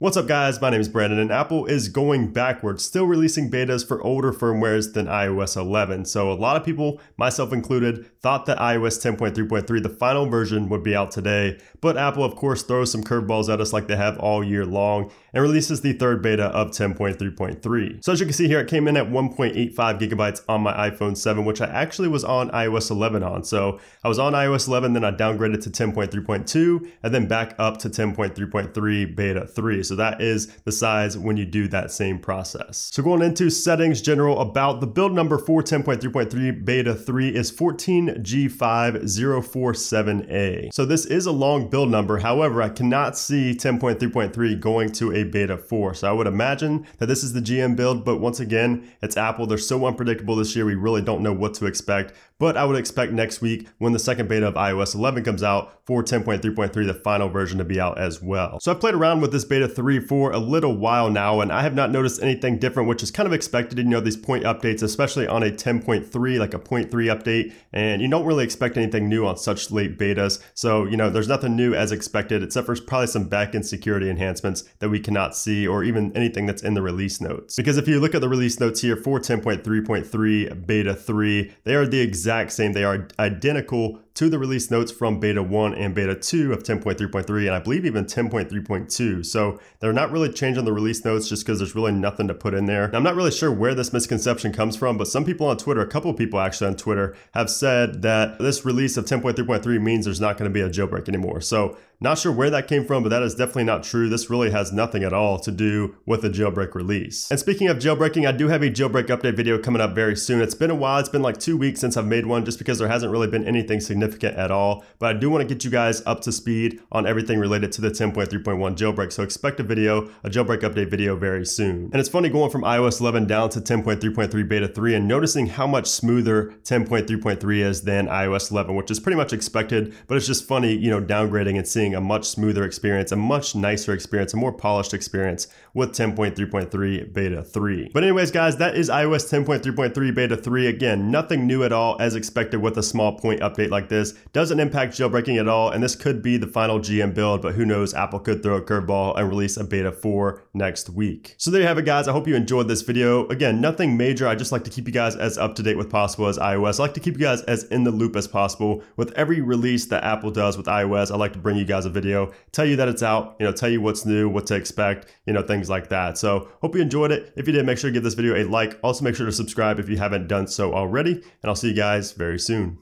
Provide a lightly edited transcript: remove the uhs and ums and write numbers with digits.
What's up guys, my name is Brandon and Apple is going backwards, still releasing betas for older firmwares than iOS 11. So a lot of people, myself included, thought that iOS 10.3.3, the final version, would be out today. But Apple of course throws some curveballs at us like they have all year long and releases the third beta of 10.3.3. So as you can see here, it came in at 1.85 gigabytes on my iPhone 7, which I actually was on iOS 11 on. So I was on iOS 11, then I downgraded to 10.3.2 and then back up to 10.3.3 beta 3. So that is the size when you do that same process. So going into settings, general about, the build number for 10.3.3 beta 3 is 14G5047A. So this is a long build number. However, I cannot see 10.3.3 going to a beta 4. So I would imagine that this is the GM build, but once again, it's Apple. They're so unpredictable this year. We really don't know what to expect, but I would expect next week when the second beta of iOS 11 comes out for 10.3.3, the final version, to be out as well. So I've played around with this beta 3 for a little while now, and I have not noticed anything different, which is kind of expected. You know, these point updates, especially on a 10.3, like a 0.3 update, and you don't really expect anything new on such late betas. So, you know, there's nothing new as expected, except for probably some backend security enhancements that we cannot see, or even anything that's in the release notes. Because if you look at the release notes here for 10.3.3 beta 3, they are the exact same. They are identical to the release notes from beta 1 and beta 2 of 10.3.3, and I believe even 10.3.2. So they're not really changing the release notes just because there's really nothing to put in there. Now, I'm not really sure where this misconception comes from, but some people on Twitter, a couple of people actually on Twitter, have said that this release of 10.3.3 means there's not going to be a jailbreak anymore. So not sure where that came from, but that is definitely not true. This really has nothing at all to do with the jailbreak release. And speaking of jailbreaking, I do have a jailbreak update video coming up very soon. It's been a while. It's been like 2 weeks since I've made one, just because there hasn't really been anything significant at all. But I do want to get you guys up to speed on everything related to the 10.3.1 jailbreak. So expect a jailbreak update video very soon. And it's funny going from iOS 11 down to 10.3.3 beta 3 and noticing how much smoother 10.3.3 is than iOS 11, which is pretty much expected, but it's just funny, you know, downgrading and seeing a much smoother experience, a much nicer experience, a more polished experience with 10.3.3 beta 3. But anyways, guys, that is iOS 10.3.3 beta 3. Again, nothing new at all as expected with a small point update like this. Doesn't impact jailbreaking at all, and this could be the final GM build, but who knows, Apple could throw a curveball and release a beta 4 next week. So there you have it, guys. I hope you enjoyed this video. Again, nothing major. I just like to keep you guys as up to date with possible as iOS. I like to keep you guys as in the loop as possible with every release that Apple does with iOS. I like to bring you guys a video, tell you that it's out, you know, tell you what's new, what to expect, you know, things like that. So hope you enjoyed it. If you did, make sure to give this video a like. Also make sure to subscribe if you haven't done so already, and I'll see you guys very soon.